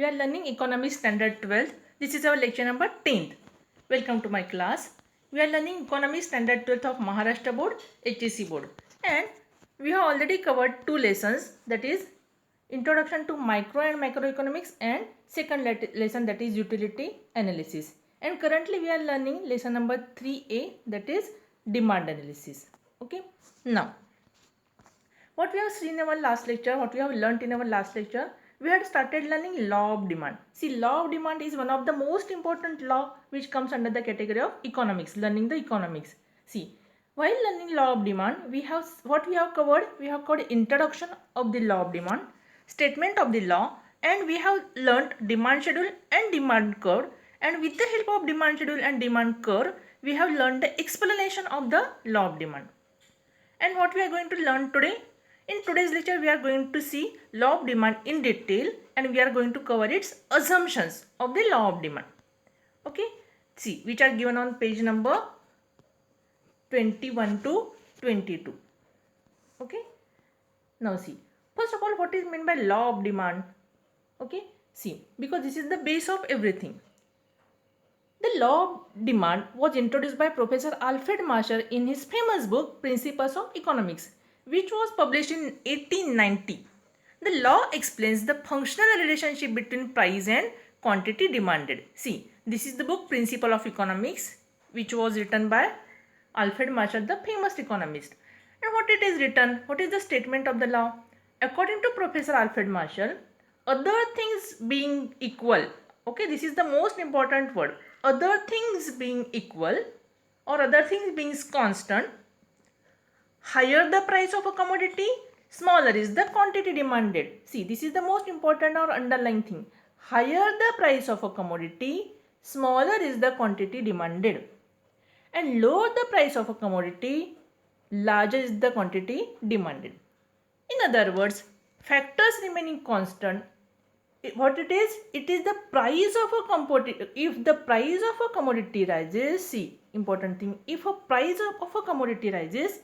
We are learning Economics Standard 12th. This is our lecture number 10th. Welcome to my class. We are learning Economics Standard 12th of Maharashtra Board, HSC Board. And we have already covered two lessons, that is Introduction to Micro and Macroeconomics, and second lesson, that is Utility Analysis. And currently we are learning lesson number 3A, that is Demand Analysis. Okay. Now, what we have seen in our last lecture, what we have learnt in our last lecture, we had started learning law of demand. See, law of demand is one of the most important law which comes under the category of economics, learning the economics. See, while learning law of demand, we have covered introduction of the law of demand, statement of the law, and we have learnt demand schedule and demand curve. And with the help of demand schedule and demand curve, we have learned the explanation of the law of demand. And what we are going to learn today? In today's lecture, we are going to see law of demand in detail, and we are going to cover its assumptions of the law of demand. Okay, see, which are given on page number 21 to 22. Okay, now see, first of all, what is meant by law of demand? Okay, see, because this is the base of everything. The law of demand was introduced by Professor Alfred Marshall in his famous book Principles of Economics, which was published in 1890. The law explains the functional relationship between price and quantity demanded. See, this is the book Principle of Economics, which was written by Alfred Marshall, the famous economist. And what it is written? What is the statement of the law? According to Professor Alfred Marshall, other things being equal, okay, this is the most important word, other things being equal or other things being constant, higher the price of a commodity, smaller is the quantity demanded. See, this is the most important or underlying thing. Higher the price of a commodity, smaller is the quantity demanded. And lower the price of a commodity, larger is the quantity demanded. In other words, factors remaining constant, what it is the price of a commodity. If the price of a commodity rises, see, important thing, if a price of a commodity rises,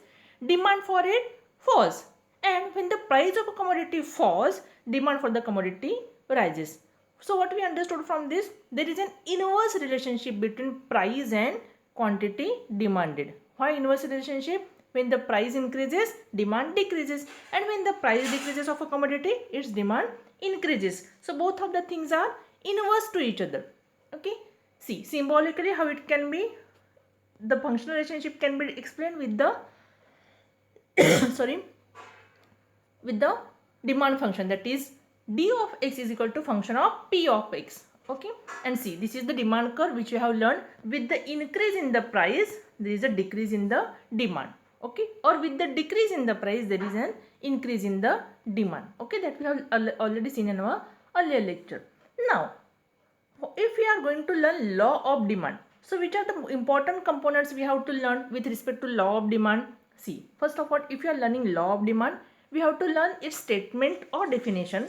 demand for it falls, and when the price of a commodity falls, demand for the commodity rises. So what we understood from this, there is an inverse relationship between price and quantity demanded. Why inverse relationship? When the price increases, demand decreases, and when the price decreases of a commodity, its demand increases. So both of the things are inverse to each other. Okay, see, symbolically how it can be, the functional relationship can be explained with the with the demand function, that is d of x is equal to function of p of x. Okay, and see, this is the demand curve which we have learned. With the increase in the price, there is a decrease in the demand. Okay, or with the decrease in the price, there is an increase in the demand. Okay, that we have already seen in our earlier lecture. Now, if we are going to learn law of demand, so which are the important components we have to learn with respect to law of demand? See, first of all, if you are learning law of demand, we have to learn its statement or definition.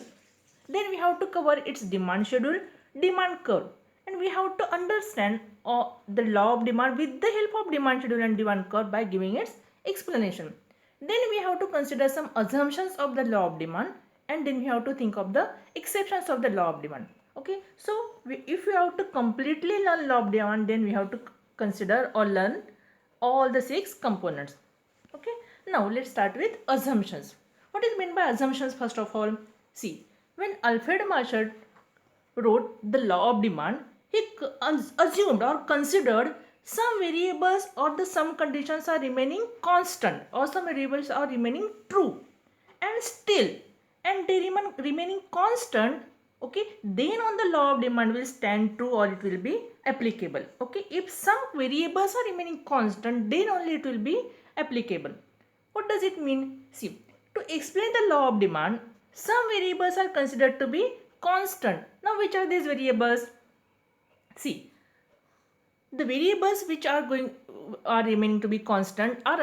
Then we have to cover its demand schedule, demand curve, and we have to understand the law of demand with the help of demand schedule and demand curve by giving its explanation. Then we have to consider some assumptions of the law of demand, and then we have to think of the exceptions of the law of demand. Okay, so if we have to completely learn law of demand, then we have to consider or learn all the 6 components. Okay, now let's start with assumptions. What is meant by assumptions? First of all, see, when Alfred Marshall wrote the law of demand, he assumed or considered some variables or some conditions are remaining constant, or some variables are remaining true, and still, and they remaining constant. Okay, then on the law of demand will stand true or it will be applicable. Okay, if some variables are remaining constant, then only it will be applicable. What does it mean? See, to explain the law of demand, some variables are considered to be constant. Now, which are these variables? See, the variables which are remaining to be constant are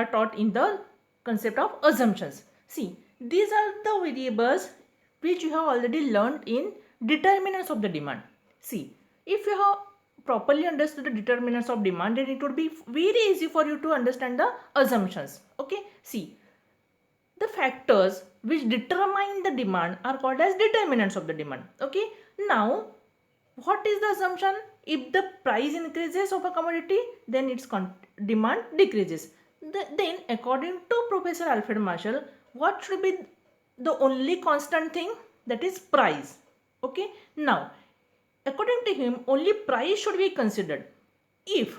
taught in the concept of assumptions. See, these are the variables which you have already learned in determinants of the demand. See, if you have properly understood the determinants of demand, then it would be very easy for you to understand the assumptions. Okay, see, the factors which determine the demand are called as determinants of the demand. Okay, now what is the assumption? If the price increases of a commodity, then its demand decreases. Then according to Professor Alfred Marshall, what should be the only constant thing? That is price. Okay, now according to him, only price should be considered. If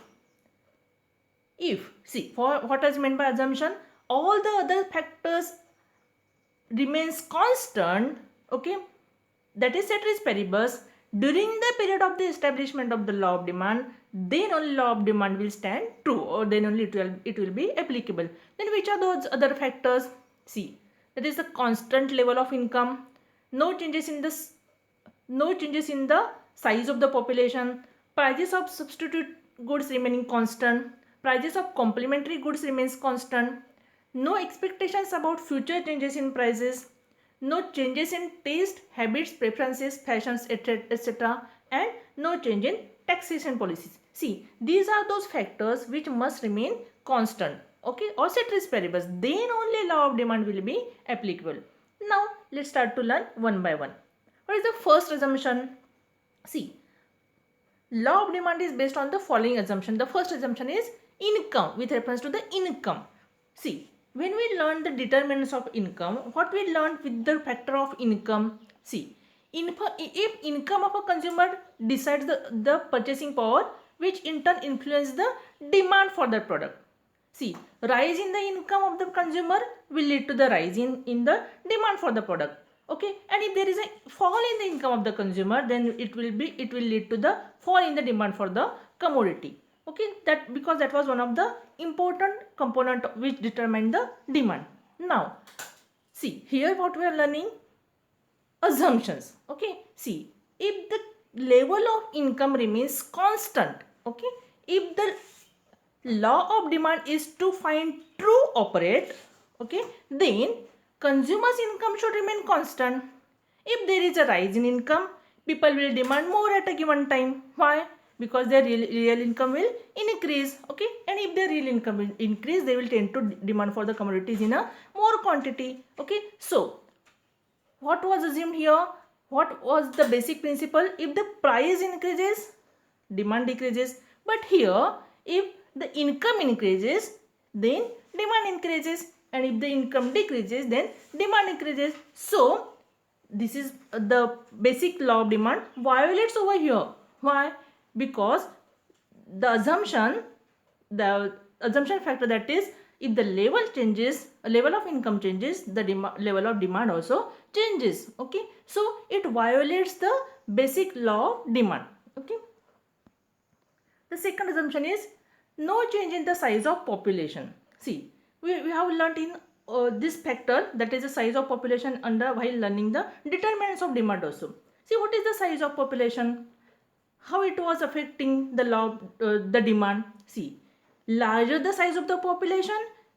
see, for what is meant by assumption, all the other factors remains constant, okay, that is ceteris paribus, during the period of the establishment of the law of demand, then only law of demand will stand true, or then only it will be applicable. Then which are those other factors? See, that is the constant level of income, no changes in the size of the population, prices of substitute goods remaining constant, prices of complementary goods remains constant, no expectations about future changes in prices, no changes in taste, habits, preferences, fashions, etc., and no change in taxation policies. See, these are those factors which must remain constant, okay, or ceteris paribus. Then only law of demand will be applicable. Now, let's start to learn one by one. What is the first assumption? See, law of demand is based on the following assumption. The first assumption is income, with reference to the income. See, when we learn the determinants of income, what we learned with the factor of income? See, if income of a consumer decides the purchasing power, which in turn influences the demand for the product. See, rise in the income of the consumer will lead to the rise in the demand for the product. Okay, and if there is a fall in the income of the consumer, then it will lead to the fall in the demand for the commodity. Okay, that because that was one of the important component which determined the demand. Now, see here what we are learning, assumptions. Okay, see, if the level of income remains constant, okay, if the law of demand is to find true operate, okay, then consumers income should remain constant. If there is a rise in income, people will demand more at a given time. Why? Because their real income will increase, okay, and if their real income will increase, they will tend to demand for the commodities in a more quantity. Okay, so what was assumed here? What was the basic principle? If the price increases, demand decreases. But here, if the income increases, then demand increases, and if the income decreases, then demand increases. So this is the basic law of demand violates over here. Why? Because the assumption factor, that is, if the level of income changes, the level of demand also changes. Okay, so it violates the basic law of demand. Okay, the second assumption is no change in the size of population. See, we have learnt in this factor, that is the size of population, while learning the determinants of demand also. See, what is the size of population? How it was affecting the law, the demand? See, larger the size of the population,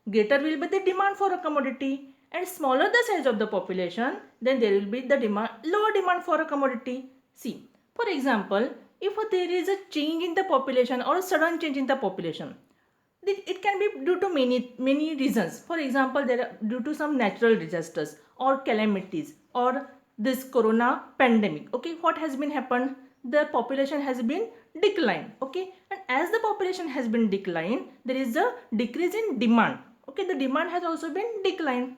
greater will be the demand for a commodity, and smaller the size of the population, then there will be the lower demand for a commodity. See, for example, if there is a change in the population or a sudden change in the population, it can be due to many reasons. For example, there are due to some natural disasters or calamities or this corona pandemic. Okay, what has been happened? The population has been declined. Okay, and as the population has been declined, there is a decrease in demand. Okay, the demand has also been declined.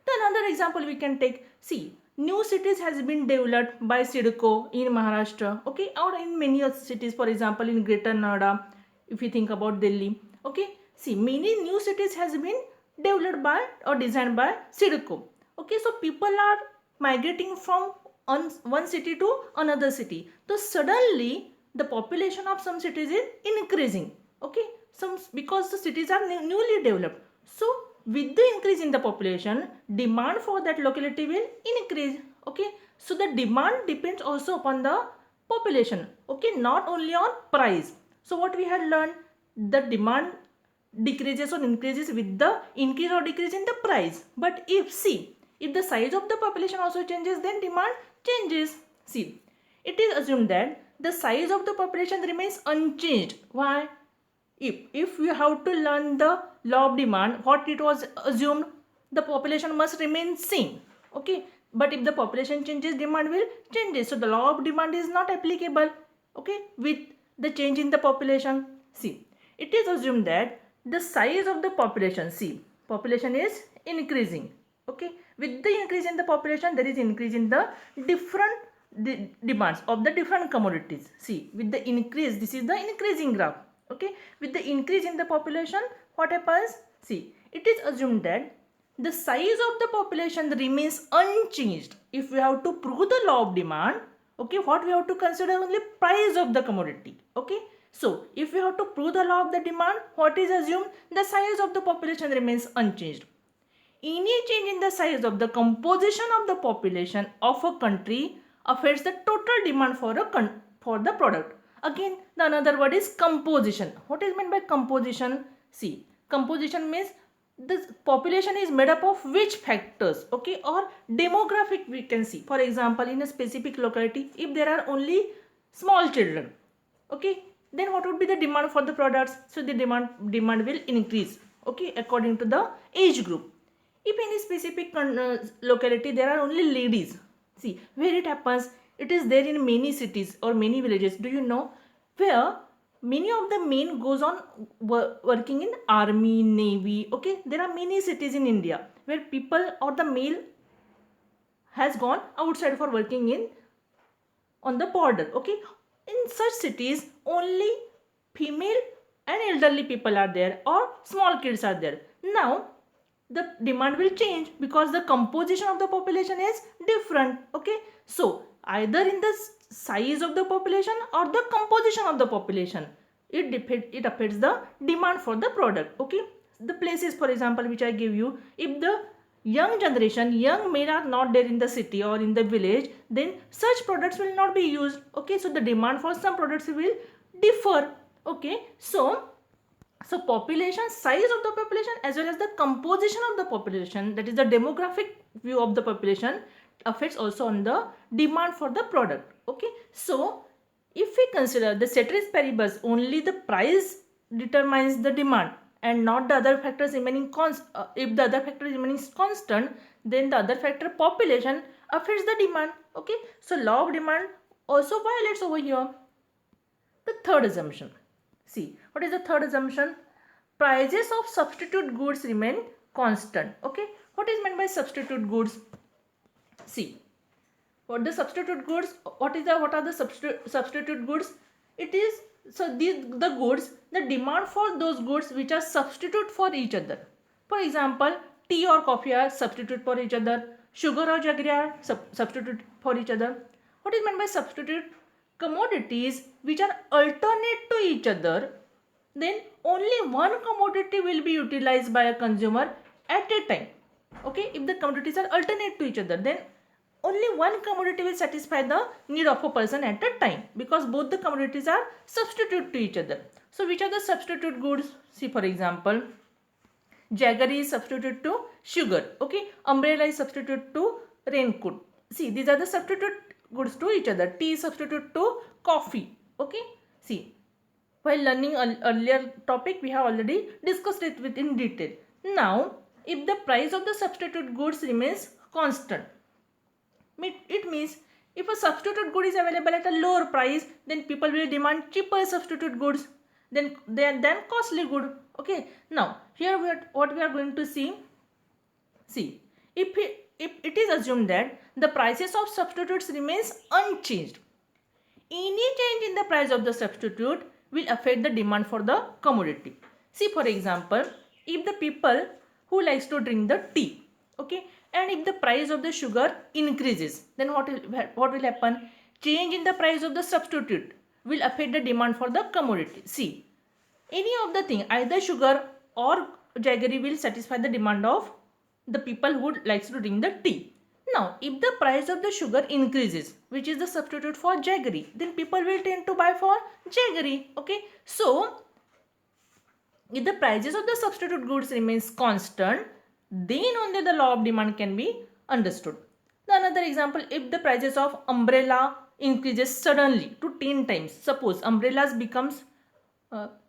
Then another example we can take. See, new cities has been developed by SYLLABII in Maharashtra. Okay, or in many other cities. For example, in Greater Noida, if you think about Delhi. Okay, see, many new cities has been developed by or designed by SYLLABII. Okay, so people are migrating from one city to another city. So suddenly the population of some cities is increasing. Okay, because the cities are newly developed. So with the increase in the population, demand for that locality will increase. Okay, so the demand depends also upon the population. Okay, not only on price. So what we had learned, the demand decreases or increases with the increase or decrease in the price. But if the size of the population also changes, then demand changes. See, it is assumed that the size of the population remains unchanged. Why? If you have to learn the law of demand, what it was assumed, the population must remain same. Okay, but if the population changes, demand will change. So the law of demand is not applicable, okay, with the change in the population. See, it is assumed that the size of the population, see, population is increasing, okay, with the increase in the population there is increase in the different demands of the different commodities. See, with the increase, this is the increasing graph, okay, with the increase in the population, what happens? See, it is assumed that the size of the population remains unchanged. If we have to prove the law of demand, okay, what we have to consider? Only price of the commodity, okay. So if we have to prove the law of the demand, what is assumed? The size of the population remains unchanged. Any change in the size of the composition of the population of a country affects the total demand for the product. Again, the another word is composition. What is meant by composition? See, composition means the population is made up of which factors, okay, or demographic we can see. For example, in a specific locality, if there are only small children, okay, then what would be the demand for the products? So the demand will increase, okay, according to the age group. If in a specific locality there are only ladies, see where it happens, it is there in many cities or many villages, do you know, where many of the men goes on working in army, navy, okay. There are many cities in India where people or the male has gone outside for working in on the border, okay. In such cities only female and elderly people are there or small kids are there. Now the demand will change because the composition of the population is different, okay. So either in the size of the population or the composition of the population, it affects the demand for the product, okay. The places, for example, which I give you, if the young generation, young men are not there in the city or in the village, then such products will not be used, okay. So the demand for some products will differ, okay. So population, size of the population as well as the composition of the population, that is the demographic view of the population, affects also on the demand for the product, okay. So if we consider the ceteris paribus, only the price determines the demand and not the other factors remaining if the other factor remains constant, then the other factor, population, affects the demand, okay. So law of demand also violates over here. The third assumption, see, what is the third assumption? Prices of substitute goods remain constant, okay. What is meant by substitute goods? See, what the substitute goods, what are the substitute goods? It is, so the goods, the demand for those goods which are substitute for each other. For example, tea or coffee are substitute for each other, sugar or jaggery are substitute for each other. What is meant by substitute? Commodities which are alternate to each other, then only one commodity will be utilized by a consumer at a time, okay. If the commodities are alternate to each other, then only one commodity will satisfy the need of a person at a time, because both the commodities are substitute to each other. So which are the substitute goods? See, for example, jaggery is substitute to sugar, okay. Umbrella is substitute to raincoat. See, these are the substitute goods to each other. Tea is substitute to coffee, okay. See, while learning earlier topic, we have already discussed it in detail. Now, if the price of the substitute goods remains constant, it means if a substitute good is available at a lower price, then people will demand cheaper substitute goods than costly good, okay. Now, here what we are going to see, if it is assumed that the prices of substitutes remains unchanged, any change in the price of the substitute will affect the demand for the commodity. See, for example, if the people who likes to drink the tea, okay, and if the price of the sugar increases, then what will happen? Change in the price of the substitute will affect the demand for the commodity. See, any of the thing, either sugar or jaggery, will satisfy the demand of the people who likes to drink the tea. Now, if the price of the sugar increases, which is the substitute for jaggery, then people will tend to buy for jaggery, okay. So if the prices of the substitute goods remains constant, then only the law of demand can be understood. The another example, if the prices of umbrella increases suddenly to 10 times, suppose umbrellas becomes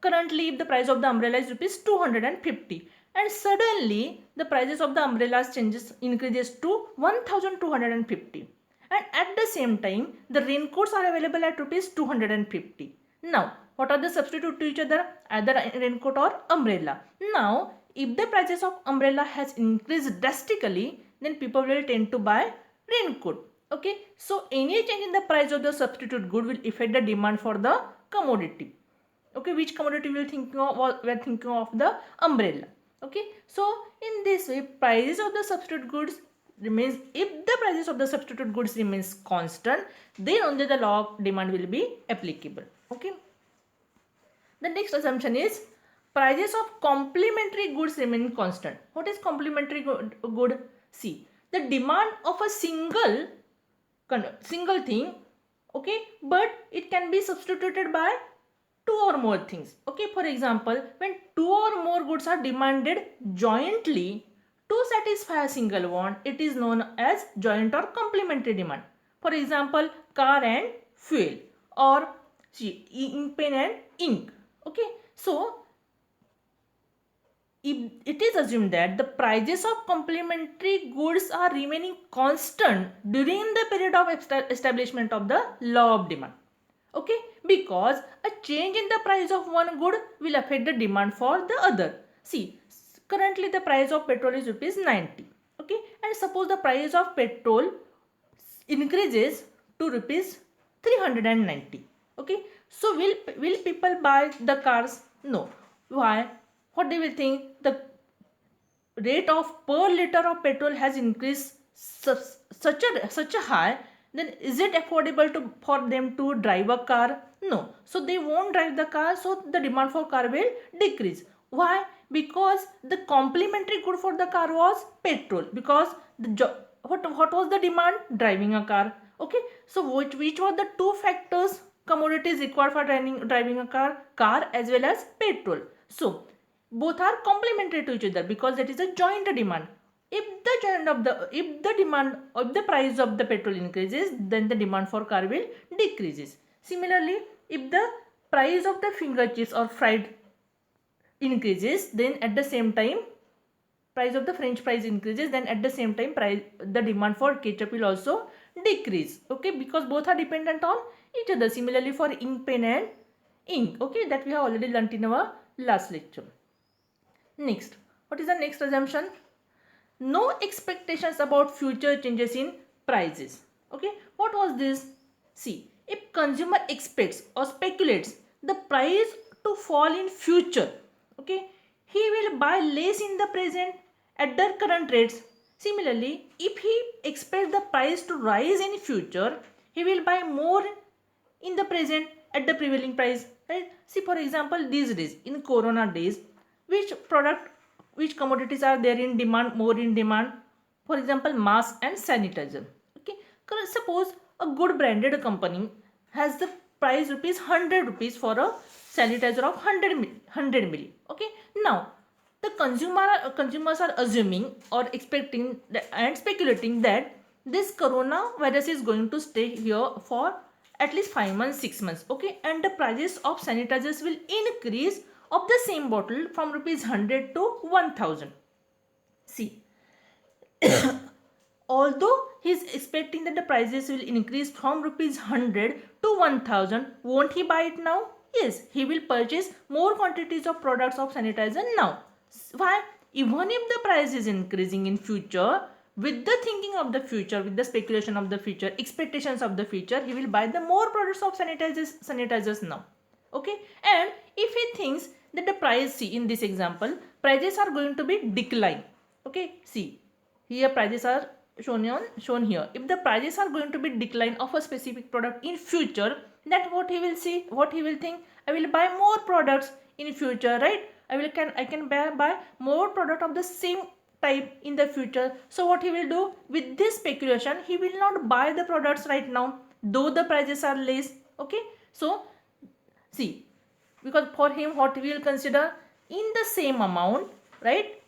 currently if the price of the umbrella is rupees 250 and suddenly the prices of the umbrellas increases to 1250, and at the same time the raincoats are available at rupees 250. Now what are the substitute to each other? Either raincoat or umbrella. Now if the prices of umbrella has increased drastically, then people will tend to buy raincoat. Okay, so any change in the price of the substitute good will affect the demand for the commodity. Okay, which commodity we are thinking of the umbrella. Okay, so in this way prices of the substitute goods remains, if the prices of the substitute goods remains constant, then only the law of demand will be applicable. Okay, the next assumption is prices of complementary goods remain constant. What is complementary good? See, the demand of a single thing, okay, but it can be substituted by two or more things. Okay, for example, when two or more goods are demanded jointly to satisfy a single want, it is known as joint or complementary demand. For example, car and fuel, or ink pen and ink. Okay, so if it is assumed that the prices of complementary goods are remaining constant during the period of establishment of the law of demand. Okay, because a change in the price of one good will affect the demand for the other. See, currently the price of petrol is rupees 90. Okay, and suppose the price of petrol increases to rupees 390. Okay, so will people buy the cars? No. Why? What do you think? The rate of per liter of petrol has increased such a high, then is it affordable for them to drive a car? No. So they won't drive the car, so the demand for car will decrease. Why? Because the complementary good for the car was petrol, because what was the demand? Driving a car. Okay, so which were the two factors commodities required for driving a car as well as petrol. So both are complementary to each other because that is a joint demand. If the price of the petrol increases, then the demand for car will decreases. Similarly, if the price of the finger chips or fried increases, then at the same time price of the french fries increases, then at the same time the demand for ketchup will also decrease. Okay, because both are dependent on each other. Similarly for ink pen and ink, okay, that we have already learnt in our last lecture. Next, what is the next assumption? No expectations about future changes in prices. Okay, what was this? See, if consumer expects or speculates the price to fall in future, okay, he will buy less in the present at the current rates. Similarly, if he expects the price to rise in future, he will buy more in the present at the prevailing price. Right? See, for example, these days in corona days, which commodities are there in demand, more in demand? For example, mask and sanitizer. Okay, suppose a good branded company has the price rupees 100 rupees for a sanitizer of 100 milli. Okay, now the consumers are assuming or expecting and speculating that this coronavirus is going to stay here for at least 5 months, 6 months. Okay, and the prices of sanitizers will increase of the same bottle from rupees 100 to 1000. See, although he is expecting that the prices will increase from rupees 100 to 1000, won't he buy it now? Yes, he will purchase more quantities of products of sanitizer now. Why? Even if the price is increasing in future, with the thinking of the future, with the speculation of the future, expectations of the future, he will buy the more products of sanitizers now. Okay, and if he thinks that the price, see in this example, prices are going to be decline. Okay, see here prices are shown here. If the prices are going to be decline of a specific product in future, then what he will think, I will buy more products in future, right? I can buy more product of the same type in the future. So what he will do with this speculation, he will not buy the products right now though the prices are less. Okay, so see, because for him what we will consider, in the same amount, right,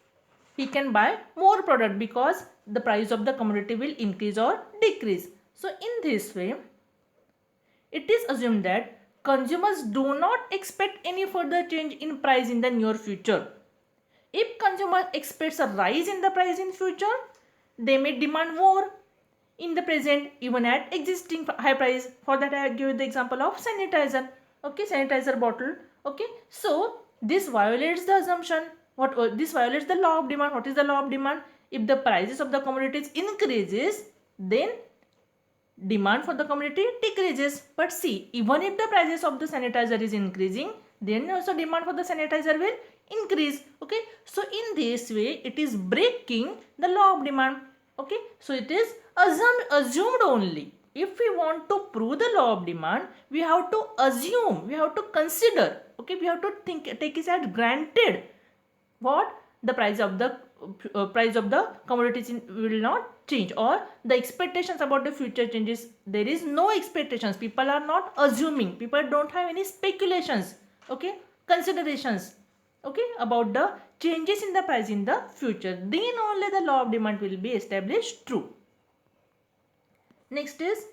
he can buy more product because the price of the commodity will increase or decrease. So in this way, it is assumed that consumers do not expect any further change in price in the near future. If consumer expects a rise in the price in future, they may demand more in the present even at existing high price. For that I give the example of sanitizer. Okay, sanitizer bottle. Okay, so this violates the assumption. This violates the law of demand. What is the law of demand? If the prices of the commodities increases, then demand for the commodity decreases. But see, even if the prices of the sanitizer is increasing, then also demand for the sanitizer will increase. Okay, so in this way it is breaking the law of demand. Okay, so it is assumed only. If we want to prove the law of demand, we have to assume, we have to consider. Okay, we have to take it as granted what the price of the commodities will not change, or the expectations about the future changes. There is no expectations. People are not assuming. People don't have any speculations. Okay, considerations. Okay, about the changes in the price in the future. Then only the law of demand will be established true. Next is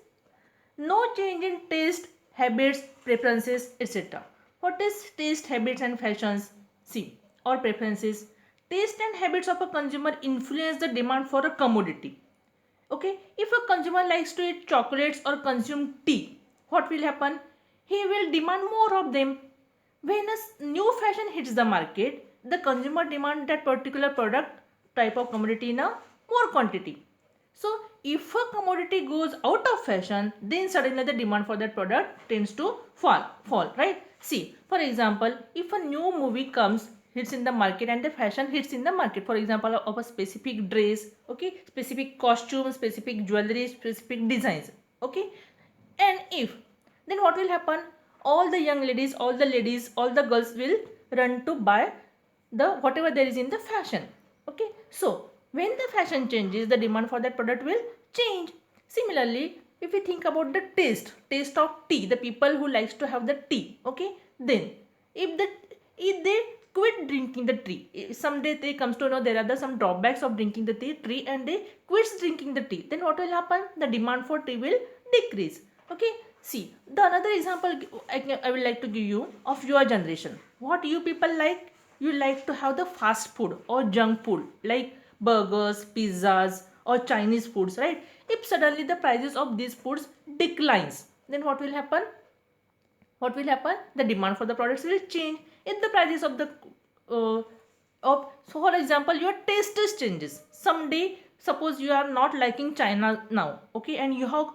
no change in taste, habits, preferences, etc. What is taste, habits and fashions? See, or preferences. Taste and habits of a consumer influence the demand for a commodity. Okay, if a consumer likes to eat chocolates or consume tea, what will happen? He will demand more of them. When a new fashion hits the market, the consumer demand that particular product type of commodity in a more quantity. So if a commodity goes out of fashion, then suddenly the demand for that product tends to fall, right? See, for example, if a new movie hits in the market and the fashion hits in the market, for example, of a specific dress, okay, specific costume, specific jewelry, specific designs, okay, and if, then what will happen? All the young ladies, all the ladies, all the girls will run to buy the whatever there is in the fashion. Okay, so when the fashion changes, the demand for that product will change. Similarly, if we think about the taste of tea, the people who likes to have the tea, okay, then if they quit drinking the tea, someday they comes to know there are some drawbacks of drinking the tea and they quits drinking the tea, then what will happen? The demand for tea will decrease. Okay, see, the another example I will like to give you of your generation. What you people like? You like to have the fast food or junk food like burgers, pizzas or Chinese foods, right? If suddenly the prices of these foods declines, then what will happen? What will happen? The demand for the products will change. If the prices of the so for example, your taste changes. Someday, suppose you are not liking China now, okay, and you have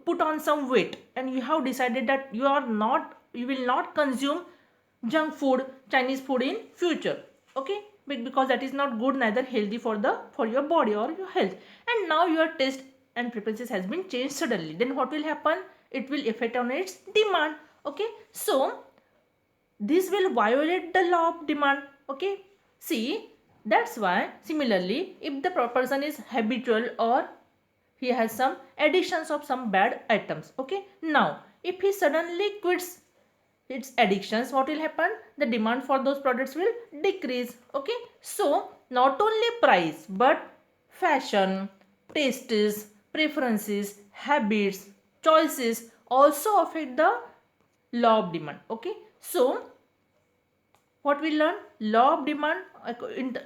put on some weight and you have decided that you will not consume junk food, Chinese food in future, okay, because that is not good, neither healthy for your body or your health. And now your taste and preferences has been changed suddenly, then what will happen? It will affect on its demand. Okay, so this will violate the law of demand. Okay, see, that's why similarly, if the person is habitual or he has some addictions of some bad items, okay, now if he suddenly quits its addictions, what will happen? The demand for those products will decrease. Okay, so not only price but fashion, tastes, preferences, habits, choices also affect the law of demand. Okay, so what we learn? Law of demand,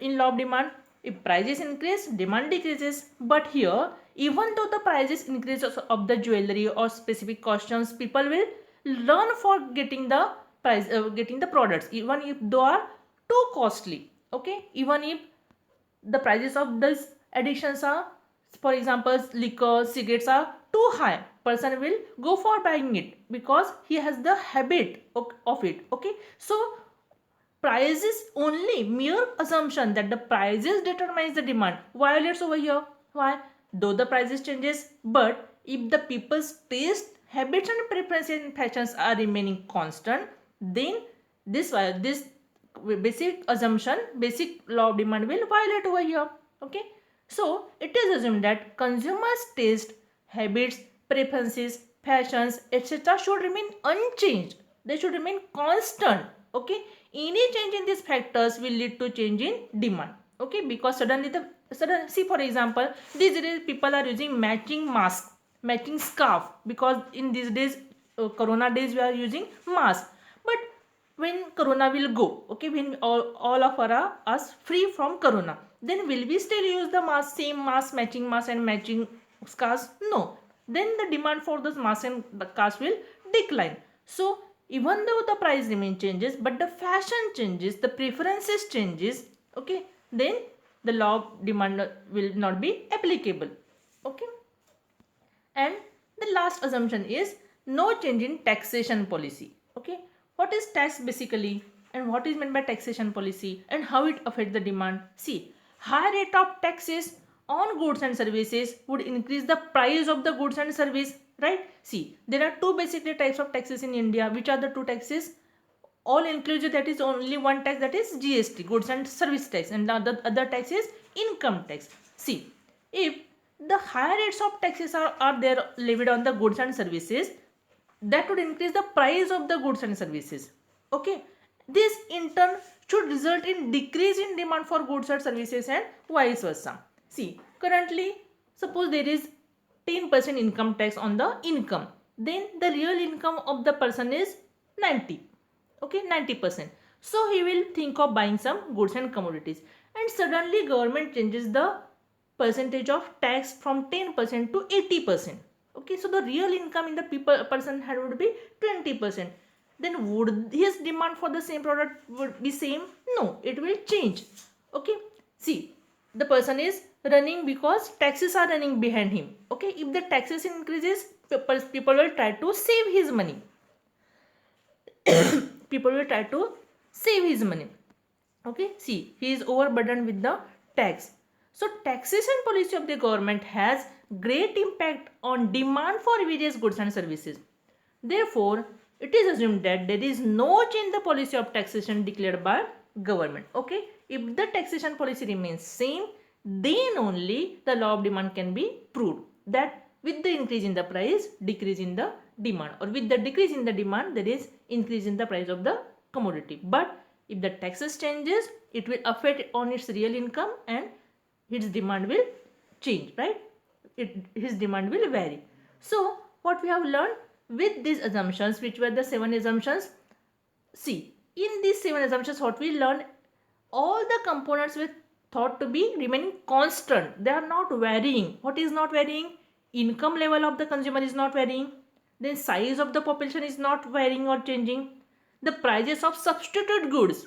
in law of demand, if prices increase, demand decreases. But here, even though the prices increase of the jewelry or specific costumes, people will learn for getting the getting the products, even if they are too costly. Okay, even if the prices of these additions are, for example, liquor, cigarettes are too high, person will go for buying it because he has the habit of it. Okay, so price is only mere assumption that the prices determines the demand, violates over here. Why? Though the prices changes, but if the people's taste, habits and preferences and fashions are remaining constant, then this basic assumption, basic law of demand will violate over here. Okay, so it is assumed that consumers taste, habits, preferences, fashions, etc. should remain unchanged. They should remain constant. Okay, any change in these factors will lead to change in demand. Okay, because see, for example, these days people are using matching mask, matching scarf, because in these days corona days we are using mask. But when corona will go, okay, when all of us free from corona, then will we still use the mask, same mask, matching mask and matching scarves? No, then the demand for those masks and the scarves will decline. So even though the price remain changes, but the fashion changes, the preferences changes, okay, then the law of demand will not be applicable. Okay, and the last assumption is no change in taxation policy. Okay, what is tax basically, and what is meant by taxation policy, and how it affects the demand? See, high rate of taxes on goods and services would increase the price of the goods and service, right? See, there are two basically types of taxes in India. Which are the two taxes? All inclusive, that is only one tax, that is GST, goods and service tax, and the other tax is income tax. See, if the higher rates of taxes are there levied on the goods and services, that would increase the price of the goods and services. Okay, this in turn should result in decrease in demand for goods or services and vice versa. See, currently suppose there is 10% income tax on the income, then the real income of the person is 90, okay, 90%. So he will think of buying some goods and commodities, and suddenly government changes the percentage of tax from 10% to 80%. Okay, so the real income in the person had would be 20%. Then would his demand for the same product would be same? No, it will change. Okay, see, the person is running because taxes are running behind him. Okay, if the taxes increases, people will try to save his money. People will try to save his money. Okay, see, he is overburdened with the tax. So taxation policy of the government has great impact on demand for various goods and services. Therefore, it is assumed that there is no change in the policy of taxation declared by government. Okay, if the taxation policy remains same, then only the law of demand can be proved, that with the increase in the price, decrease in the demand, or with the decrease in the demand, there is increase in the price of the commodity. But if the taxes changes, it will affect on its real income and its demand will change, right? His demand will vary. So what we have learned with these assumptions, which were the 7 assumptions? See, in these 7 assumptions, what we learned, all the components were thought to be remaining constant. They are not varying. What is not varying? Income level of the consumer is not varying. Then size of the population is not varying or changing. The prices of substitute goods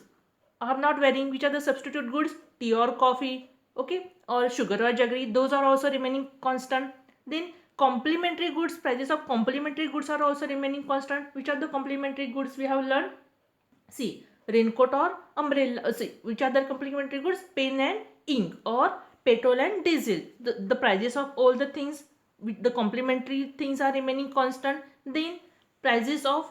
are not varying. Which are the substitute goods? Tea or coffee, okay, or sugar or jaggery, those are also remaining constant. Then complementary goods, prices of complementary goods are also remaining constant. Which are the complementary goods we have learned? See, raincoat or umbrella. See, which are the complementary goods? Pen and ink, or petrol and diesel. The prices of all the things with the complementary things are remaining constant. Then prices of,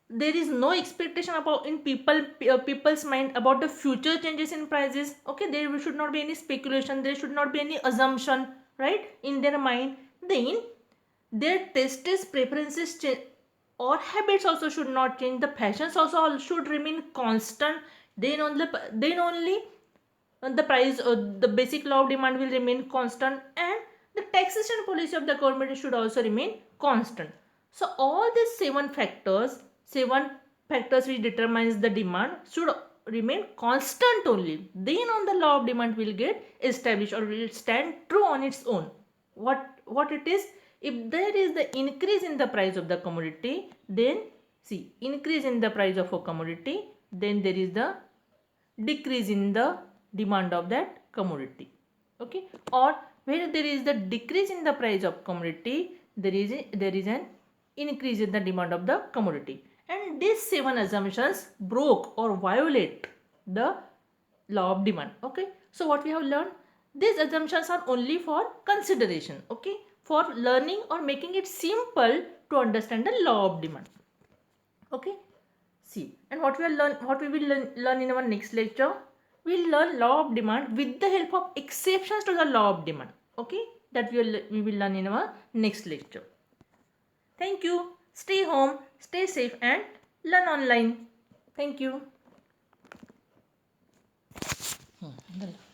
there is no expectation about in people's mind about the future changes in prices. Okay, there should not be any speculation, there should not be any assumption, right, in their mind. Then their tastes, preferences or habits also should not change. The fashions also should remain constant. Then only the price, the basic law of demand will remain constant, and the taxation policy of the government should also remain constant. So all these seven factors which determines the demand should remain constant only. Then on the law of demand will get established or will stand true on its own. What it is? If there is the increase in the price of the commodity, then see, increase in the price of a commodity, then there is the decrease in the demand of that commodity. Okay, or where there is the decrease in the price of commodity, there is an increase in the demand of the commodity. And these 7 assumptions broke or violate the law of demand. Okay, so what we have learned, these assumptions are only for consideration, okay, for learning or making it simple to understand the law of demand. Okay, see, and what we will learn in our next lecture, we'll learn law of demand with the help of exceptions to the law of demand. Okay, that we will learn in our next lecture. Thank you. Stay home, stay safe, and learn online. Thank you.